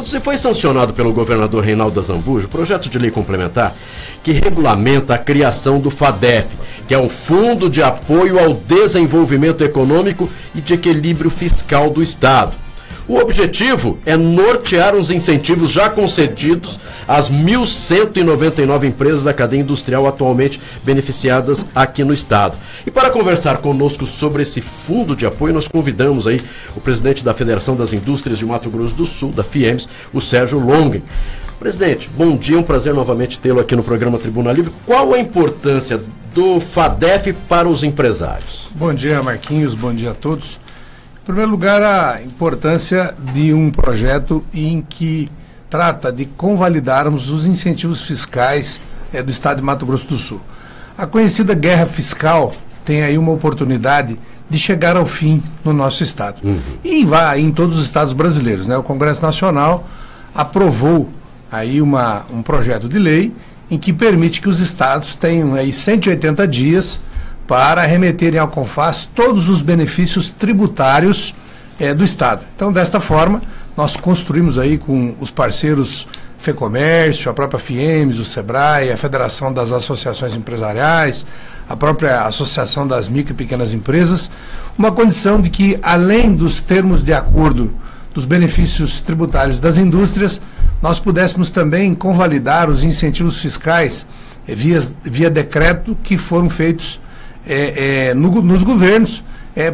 tributos e foi sancionado pelo governador Reinaldo Azambuja o projeto de lei complementar que regulamenta a criação do FADEF, que é um Fundo de Apoio ao Desenvolvimento Econômico e de Equilíbrio Fiscal do Estado. O objetivo é nortear os incentivos já concedidos às 1.199 empresas da cadeia industrial atualmente beneficiadas aqui no estado. E para conversar conosco sobre esse fundo de apoio, nós convidamos aí o presidente da Federação das Indústrias de Mato Grosso do Sul, da FIEMS, o Sérgio Longen. Presidente, bom dia, um prazer novamente tê-lo aqui no programa Tribuna Livre. Qual a importância do FADEF para os empresários? Bom dia, Marquinhos, bom dia a todos. Em primeiro lugar, a importância de um projeto em que trata de convalidarmos os incentivos fiscais do Estado de Mato Grosso do Sul. A conhecida guerra fiscal tem aí uma oportunidade de chegar ao fim no nosso Estado. E vai em todos os estados brasileiros, né? O Congresso Nacional aprovou aí um projeto de lei em que permite que os estados tenham aí 180 dias para remeterem ao CONFAS todos os benefícios tributários do Estado. Então, desta forma, nós construímos aí com os parceiros FEComércio, a própria FIEMS, o SEBRAE, a Federação das Associações Empresariais, a própria Associação das Micro e Pequenas Empresas, uma condição de que, além dos termos de acordo dos benefícios tributários das indústrias, nós pudéssemos também convalidar os incentivos fiscais via decreto que foram feitos nos governos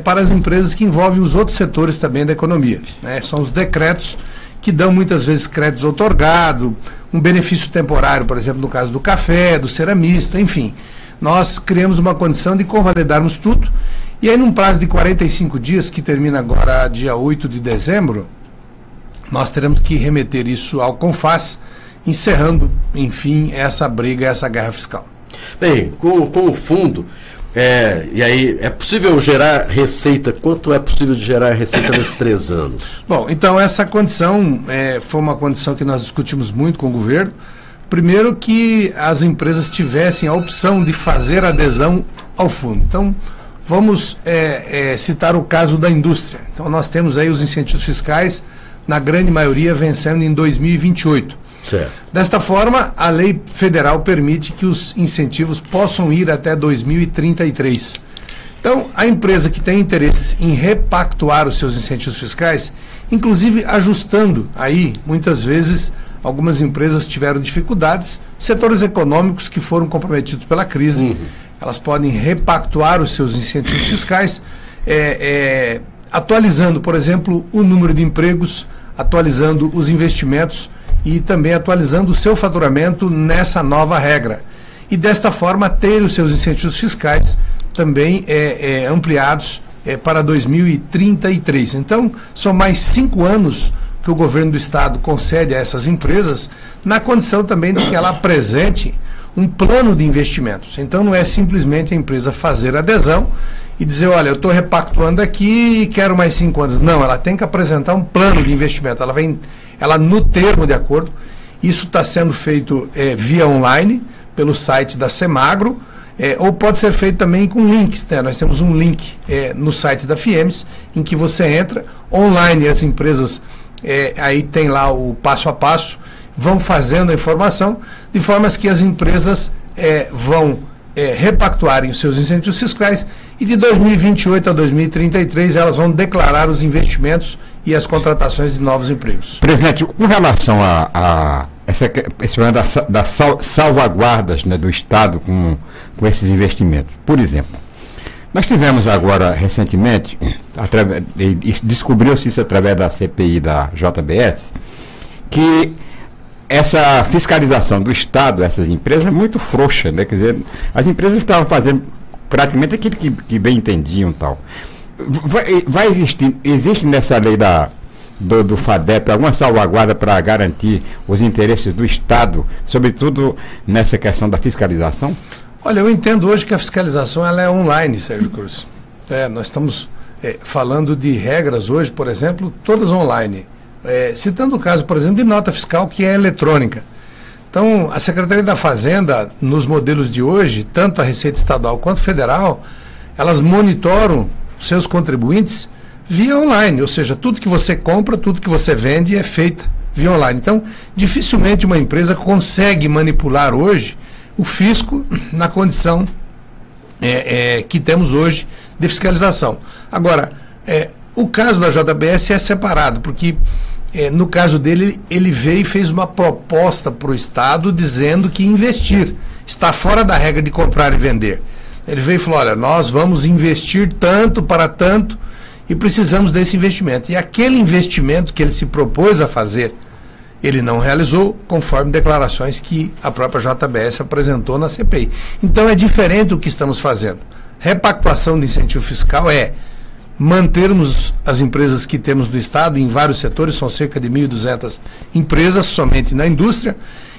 para as empresas que envolvem os outros setores também da economia, né? São os decretos que dão muitas vezes créditos outorgados, um benefício temporário, por exemplo, no caso do café, do ceramista, enfim. Nós criamos uma condição de convalidarmos tudo e aí num prazo de 45 dias, que termina agora dia 8 de dezembro, nós teremos que remeter isso ao CONFAS, encerrando, enfim, essa briga, essa guerra fiscal. Bem, com o fundo, e aí, é possível gerar receita? Quanto é possível de gerar receita nesses 3 anos? Bom, então essa condição foi uma condição que nós discutimos muito com o governo. Primeiro, que as empresas tivessem a opção de fazer adesão ao fundo. Então, vamos citar o caso da indústria. Então, nós temos aí os incentivos fiscais, na grande maioria, vencendo em 2028. Certo. Desta forma, a lei federal permite que os incentivos possam ir até 2033. Então, a empresa que tem interesse em repactuar os seus incentivos fiscais, inclusive ajustando aí, muitas vezes, algumas empresas tiveram dificuldades, setores econômicos que foram comprometidos pela crise, elas podem repactuar os seus incentivos fiscais, atualizando, por exemplo, o número de empregos, atualizando os investimentos, e também atualizando o seu faturamento nessa nova regra. E desta forma ter os seus incentivos fiscais também ampliados para 2033. Então, são mais 5 anos que o governo do estado concede a essas empresas, na condição também de que ela apresente um plano de investimentos. Então, não é simplesmente a empresa fazer adesão e dizer, olha, eu estou repactuando aqui e quero mais 5 anos. Não, ela tem que apresentar um plano de investimento. Ela no termo de acordo, isso está sendo feito via online, pelo site da Semagro, ou pode ser feito também com links, né? Nós temos um link no site da FIEMS, em que você entra online, as empresas aí tem lá o passo a passo, vão fazendo a informação, de formas que as empresas vão repactuarem os seus incentivos fiscais e de 2028 a 2033 elas vão declarar os investimentos e as contratações de novos empregos. Presidente, com relação a esse problema das salvaguardas, né, do Estado com esses investimentos, por exemplo, nós tivemos agora recentemente, descobriu-se isso através da CPI da JBS, que essa fiscalização do Estado, essas empresas, é muito frouxa, né? Quer dizer, as empresas estavam fazendo praticamente aquilo que bem entendiam e tal. Existe nessa lei do FADEP alguma salvaguarda para garantir os interesses do Estado, sobretudo nessa questão da fiscalização? Olha, eu entendo hoje que a fiscalização ela é online, Sérgio Cruz. Nós estamos falando de regras hoje, por exemplo, todas online. Citando o caso, por exemplo, de nota fiscal que é eletrônica. Então, a Secretaria da Fazenda, nos modelos de hoje, tanto a Receita Estadual quanto Federal, elas monitoram seus contribuintes via online, ou seja, tudo que você compra, tudo que você vende é feito via online. Então, dificilmente uma empresa consegue manipular hoje o fisco na condição que temos hoje de fiscalização. Agora, o caso da JBS é separado, porque no caso dele, ele veio e fez uma proposta para o Estado dizendo que investir está fora da regra de comprar e vender. Ele veio e falou, olha, nós vamos investir tanto para tanto e precisamos desse investimento. E aquele investimento que ele se propôs a fazer, ele não realizou, conforme declarações que a própria JBS apresentou na CPI. Então é diferente do que estamos fazendo. Repactuação de incentivo fiscal é mantermos as empresas que temos do Estado em vários setores, são cerca de 1.200 empresas somente na indústria,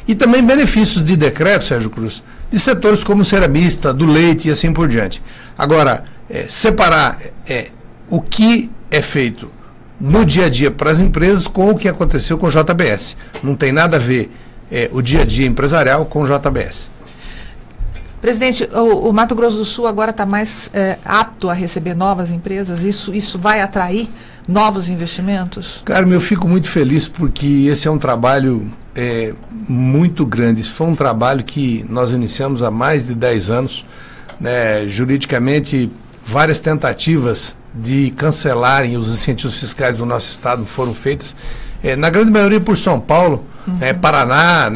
e também benefícios de decreto, Sérgio Cruz, de setores como ceramista, do leite e assim por diante. Agora, separar o que é feito no dia a dia para as empresas com o que aconteceu com o JBS. Não tem nada a ver o dia a dia empresarial com o JBS. Presidente, o Mato Grosso do Sul agora está mais apto a receber novas empresas? Isso vai atrair novos investimentos? Carmen, eu fico muito feliz porque esse é um trabalho muito grande. Isso foi um trabalho que nós iniciamos há mais de 10 anos. Né? Juridicamente, várias tentativas de cancelarem os incentivos fiscais do nosso Estado foram feitas, na grande maioria por São Paulo, Paraná,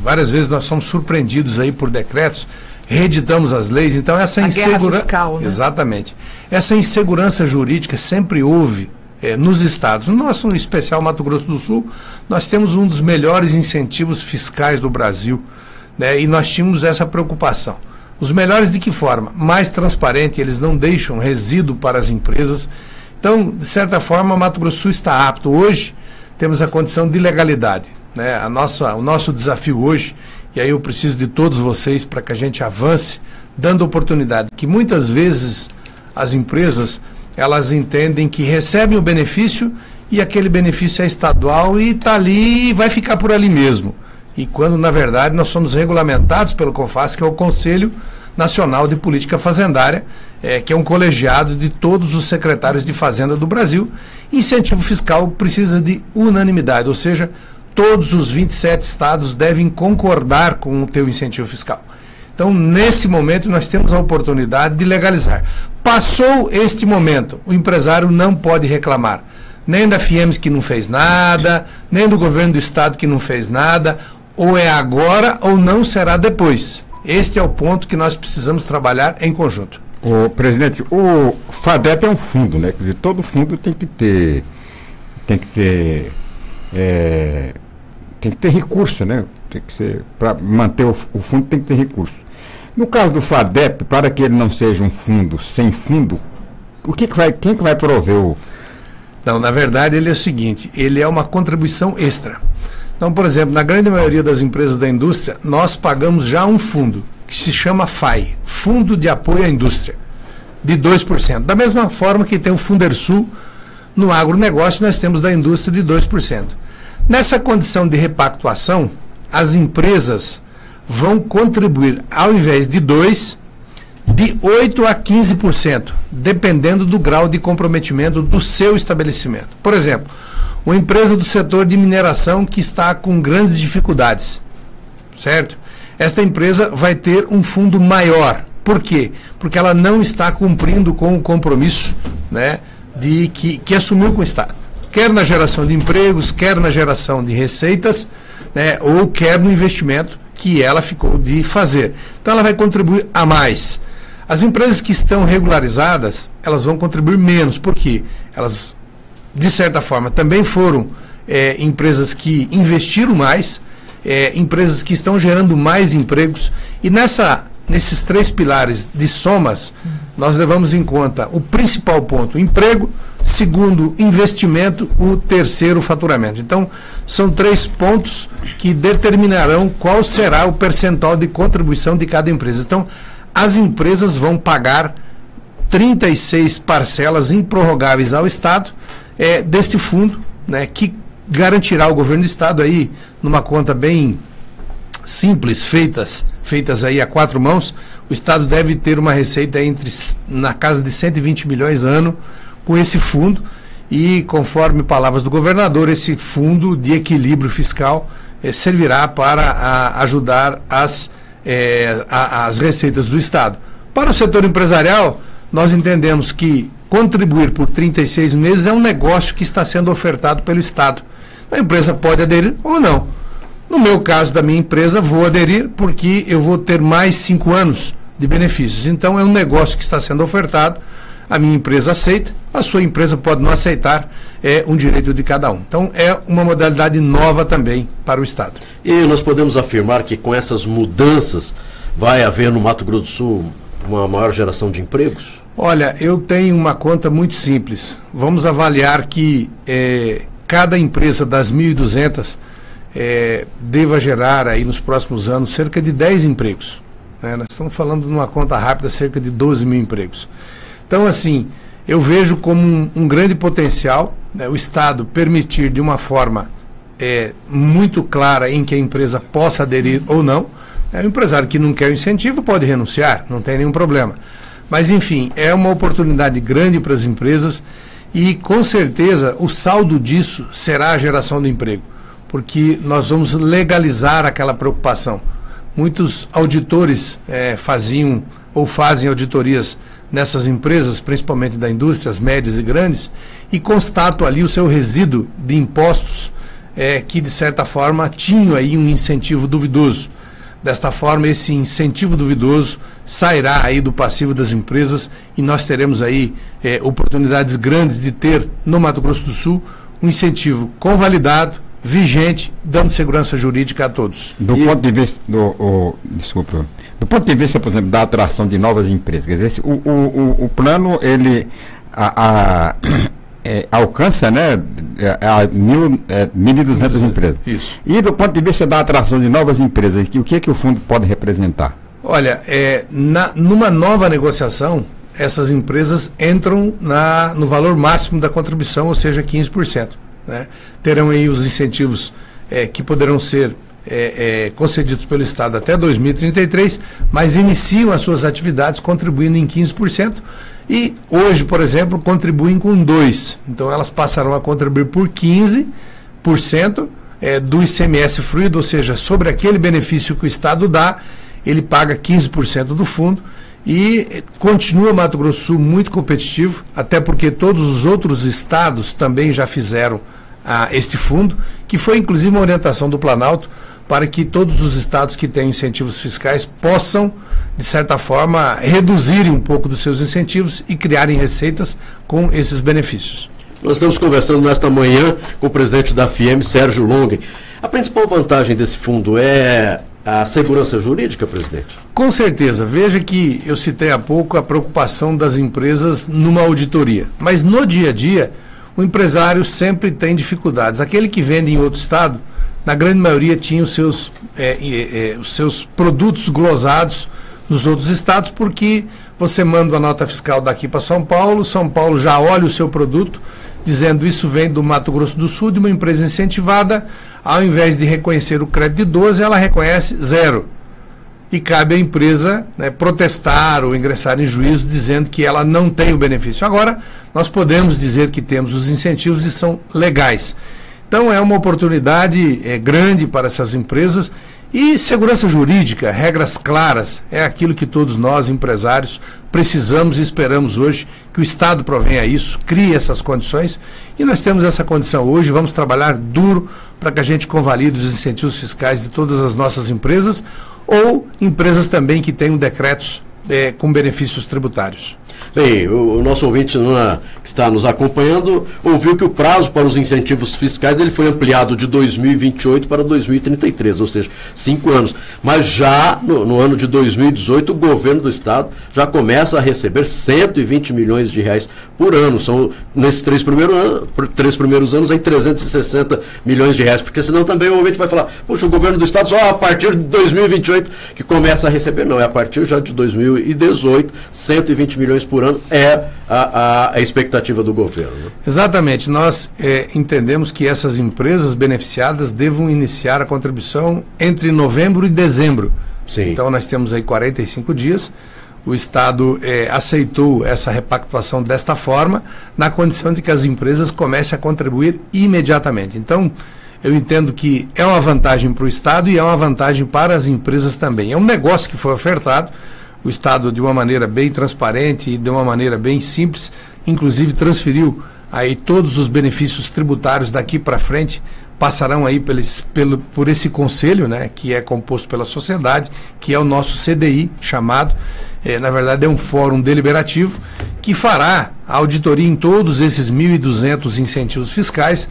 várias vezes nós somos surpreendidos aí por decretos, reeditamos as leis, então essa insegurança... fiscal, né? Exatamente. Essa insegurança jurídica sempre houve nos estados. No nosso especial Mato Grosso do Sul, nós temos um dos melhores incentivos fiscais do Brasil, né? E nós tínhamos essa preocupação. Os melhores de que forma? Mais transparente, eles não deixam resíduo para as empresas. Então, de certa forma, Mato Grosso do Sul está apto. Hoje, temos a condição de legalidade. Né? O nosso desafio hoje, e aí eu preciso de todos vocês para que a gente avance, dando oportunidade, que muitas vezes as empresas, elas entendem que recebem o benefício e aquele benefício é estadual e está ali e vai ficar por ali mesmo. E quando, na verdade, nós somos regulamentados pelo CONFAS, que é o Conselho Nacional de Política Fazendária, que é um colegiado de todos os secretários de Fazenda do Brasil. Incentivo fiscal precisa de unanimidade, ou seja, todos os 27 estados devem concordar com o teu incentivo fiscal. Então, nesse momento, nós temos a oportunidade de legalizar. Passou este momento, o empresário não pode reclamar, nem da FIEMS que não fez nada, nem do governo do estado que não fez nada. Ou é agora ou não será depois. Este é o ponto que nós precisamos trabalhar em conjunto. Presidente, o FADEP é um fundo, né? Quer dizer, todo fundo tem que ter recurso, né? Tem que ser, para manter o fundo tem que ter recurso. No caso do FADEP, para que ele não seja um fundo sem fundo, quem que vai prover o... Não, na verdade ele é o seguinte, ele é uma contribuição extra. Então, por exemplo, na grande maioria das empresas da indústria, nós pagamos já um fundo, que se chama FAI, Fundo de Apoio à Indústria, de 2%. Da mesma forma que tem o Fundersul, no agronegócio nós temos da indústria de 2%. Nessa condição de repactuação, as empresas vão contribuir, ao invés de 2%, de 8% a 15%, dependendo do grau de comprometimento do seu estabelecimento. Por exemplo, uma empresa do setor de mineração que está com grandes dificuldades, certo? Esta empresa vai ter um fundo maior. Por quê? Porque ela não está cumprindo com o compromisso, né, que assumiu com o Estado. Quer na geração de empregos, quer na geração de receitas, né, ou quer no investimento que ela ficou de fazer. Então ela vai contribuir a mais. As empresas que estão regularizadas, elas vão contribuir menos. Por quê? Elas, de certa forma, também foram empresas que investiram mais, empresas que estão gerando mais empregos, e nesses 3 pilares de somas, nós levamos em conta o principal ponto, emprego, segundo, investimento, o terceiro, faturamento. Então, são 3 pontos que determinarão qual será o percentual de contribuição de cada empresa. Então, as empresas vão pagar 36 parcelas improrrogáveis ao Estado deste fundo, né, que garantirá ao governo do Estado aí, numa conta bem simples, feitas aí a 4 mãos, o Estado deve ter uma receita na casa de 120 milhões ano com esse fundo, e, conforme palavras do governador, esse fundo de equilíbrio fiscal servirá para ajudar as receitas do Estado. Para o setor empresarial, nós entendemos que contribuir por 36 meses é um negócio que está sendo ofertado pelo Estado. A empresa pode aderir ou não. No meu caso, da minha empresa, vou aderir porque eu vou ter mais 5 anos de benefícios. Então, é um negócio que está sendo ofertado, a minha empresa aceita, a sua empresa pode não aceitar, é um direito de cada um. Então, é uma modalidade nova também para o Estado. E nós podemos afirmar que com essas mudanças vai haver no Mato Grosso do Sul uma maior geração de empregos? Olha, eu tenho uma conta muito simples. Vamos avaliar que cada empresa das 1.200 deva gerar aí nos próximos anos cerca de 10 empregos. Nós estamos falando de uma conta rápida, cerca de 12 mil empregos. Então, assim, eu vejo como um grande potencial, o Estado permitir de uma forma muito clara em que a empresa possa aderir ou não. O empresário que não quer o incentivo pode renunciar, não tem nenhum problema. Mas, enfim, é uma oportunidade grande para as empresas e, com certeza, o saldo disso será a geração de emprego, porque nós vamos legalizar aquela preocupação. Muitos auditores faziam ou fazem auditorias nessas empresas, principalmente da indústria, as médias e grandes, e constatam ali o seu resíduo de impostos que, de certa forma, tinham aí um incentivo duvidoso. Desta forma, esse incentivo duvidoso sairá aí do passivo das empresas e nós teremos aí oportunidades grandes de ter no Mato Grosso do Sul um incentivo convalidado, vigente, dando segurança jurídica a todos. Do ponto de vista do ponto de vista, por exemplo, da atração de novas empresas, quer dizer, o plano ele alcança, né, 1.200 empresas. Isso. E do ponto de vista da atração de novas empresas, o que o fundo pode representar? Olha, numa nova negociação, essas empresas entram no valor máximo da contribuição, ou seja, 15%. Né? Terão aí os incentivos que poderão ser concedidos pelo Estado até 2033, mas iniciam as suas atividades contribuindo em 15%. E hoje, por exemplo, contribuem com 2%. Então elas passarão a contribuir por 15% do ICMS fluido, ou seja, sobre aquele benefício que o Estado dá, ele paga 15% do fundo e continua Mato Grosso do Sul muito competitivo, até porque todos os outros estados também já fizeram este fundo, que foi inclusive uma orientação do Planalto para que todos os estados que têm incentivos fiscais possam, de certa forma, reduzirem um pouco dos seus incentivos e criarem receitas com esses benefícios. Nós estamos conversando nesta manhã com o presidente da FIEM, Sérgio Longen. A principal vantagem desse fundo é a segurança jurídica, presidente? Com certeza. Veja que eu citei há pouco a preocupação das empresas numa auditoria. Mas no dia a dia, o empresário sempre tem dificuldades. Aquele que vende em outro estado, na grande maioria tinha os seus produtos glosados nos outros estados, porque você manda uma nota fiscal daqui para São Paulo já olha o seu produto, dizendo isso vem do Mato Grosso do Sul, de uma empresa incentivada, ao invés de reconhecer o crédito de 12, ela reconhece 0. E cabe à empresa protestar ou ingressar em juízo dizendo que ela não tem o benefício. Agora, nós podemos dizer que temos os incentivos e são legais. Então, é uma oportunidade grande para essas empresas. E segurança jurídica, regras claras, é aquilo que todos nós, empresários, precisamos e esperamos hoje que o Estado provenha isso, crie essas condições. E nós temos essa condição hoje, vamos trabalhar duro para que a gente convalide os incentivos fiscais de todas as nossas empresas ou empresas também que tenham decretos com benefícios tributários. Bem, o nosso ouvinte que está nos acompanhando ouviu que o prazo para os incentivos fiscais ele foi ampliado de 2028 para 2033, ou seja, 5 anos. Mas já no ano de 2018, o governo do estado já começa a receber 120 milhões de reais por ano. São, nesses 3 primeiros anos, em 360 milhões de reais. Porque senão também o ouvinte vai falar, puxa, o governo do estado só a partir de 2028 que começa a receber. Não, é a partir já de 2018, 120 milhões por ano é a expectativa do governo. Né? Exatamente. Nós entendemos que essas empresas beneficiadas devam iniciar a contribuição entre novembro e dezembro. Sim. Então nós temos aí 45 dias. o Estado aceitou essa repactuação desta forma, na condição de que as empresas comecem a contribuir imediatamente. Então, eu entendo que é uma vantagem para o Estado e é uma vantagem para as empresas também. É um negócio que foi ofertado, o Estado, de uma maneira bem transparente e de uma maneira bem simples, inclusive transferiu aí todos os benefícios tributários daqui para frente, passarão aí por esse conselho, né, que é composto pela sociedade, que é o nosso CDI chamado, na verdade é um fórum deliberativo, que fará a auditoria em todos esses 1.200 incentivos fiscais,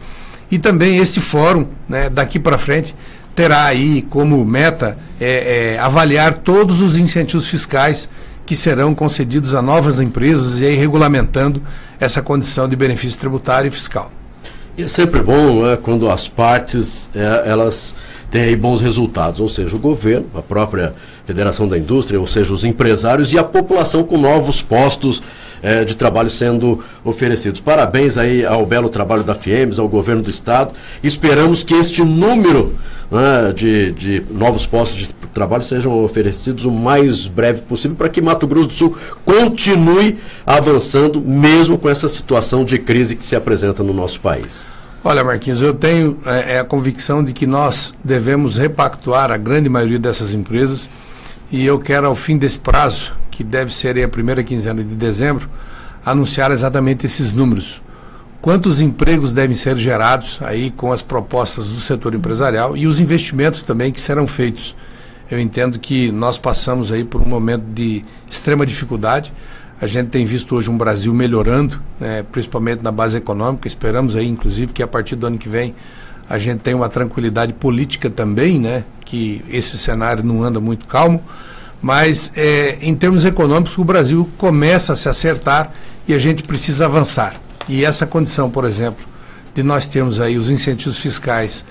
e também esse fórum, né, daqui para frente, terá aí como meta avaliar todos os incentivos fiscais que serão concedidos a novas empresas e aí regulamentando essa condição de benefício tributário e fiscal. E é sempre bom, né, quando as partes elas têm aí bons resultados, ou seja, o governo, a própria Federação da Indústria, ou seja, os empresários e a população com novos postos de trabalho sendo oferecidos. Parabéns aí ao belo trabalho da FIEMES, ao governo do Estado. Esperamos que este número, né, de novos postos de trabalho sejam oferecidos o mais breve possível para que Mato Grosso do Sul continue avançando, mesmo com essa situação de crise que se apresenta no nosso país. Olha, Marquinhos, eu tenho a convicção de que nós devemos repactuar a grande maioria dessas empresas e eu quero, ao fim desse prazo, que deve ser a primeira quinzena de dezembro, anunciar exatamente esses números. Quantos empregos devem ser gerados aí com as propostas do setor empresarial e os investimentos também que serão feitos. Eu entendo que nós passamos aí por um momento de extrema dificuldade. A gente tem visto hoje um Brasil melhorando, né, principalmente na base econômica. Esperamos aí, inclusive, que a partir do ano que vem a gente tenha uma tranquilidade política também, né, que esse cenário não anda muito calmo. Mas, em termos econômicos, o Brasil começa a se acertar e a gente precisa avançar. E essa condição, por exemplo, de nós termos aí os incentivos fiscais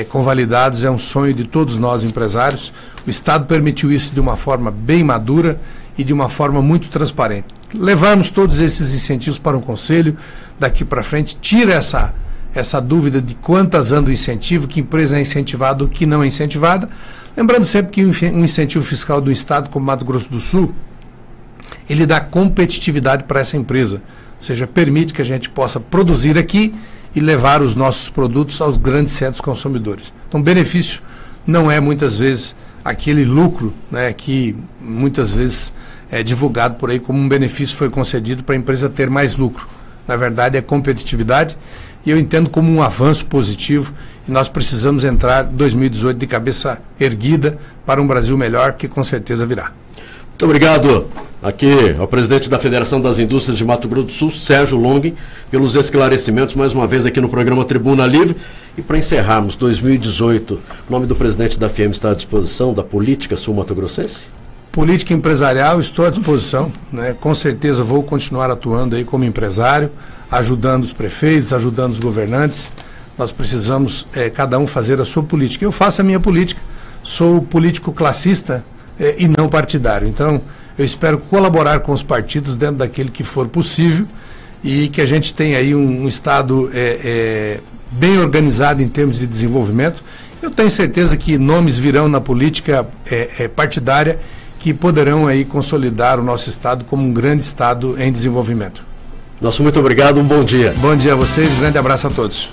convalidados, é um sonho de todos nós empresários. O Estado permitiu isso de uma forma bem madura e de uma forma muito transparente. Levamos todos esses incentivos para um conselho, daqui para frente, tira essa dúvida de quantas anda o incentivo, que empresa é incentivada ou que não é incentivada. Lembrando sempre que um incentivo fiscal do Estado, como Mato Grosso do Sul, ele dá competitividade para essa empresa, ou seja, permite que a gente possa produzir aqui e levar os nossos produtos aos grandes centros consumidores. Então, o benefício não é muitas vezes aquele lucro, né, que muitas vezes é divulgado por aí como um benefício foi concedido para a empresa ter mais lucro. Na verdade, é competitividade e eu entendo como um avanço positivo e nós precisamos entrar em 2018 de cabeça erguida para um Brasil melhor que com certeza virá. Muito obrigado aqui ao presidente da Federação das Indústrias de Mato Grosso do Sul, Sérgio Long, pelos esclarecimentos mais uma vez aqui no programa Tribuna Livre. E para encerrarmos 2018, o nome do presidente da FIEMES está à disposição da política sul-mato-grossense? Política empresarial, estou à disposição, né? Com certeza vou continuar atuando aí como empresário, ajudando os prefeitos, ajudando os governantes. Nós precisamos cada um fazer a sua política. Eu faço a minha política, sou político classista e não partidário. Então, eu espero colaborar com os partidos dentro daquele que for possível e que a gente tenha aí um Estado bem organizado em termos de desenvolvimento. Eu tenho certeza que nomes virão na política partidária que poderão aí consolidar o nosso Estado como um grande Estado em desenvolvimento. Nosso muito obrigado, um bom dia. Bom dia a vocês, um grande abraço a todos.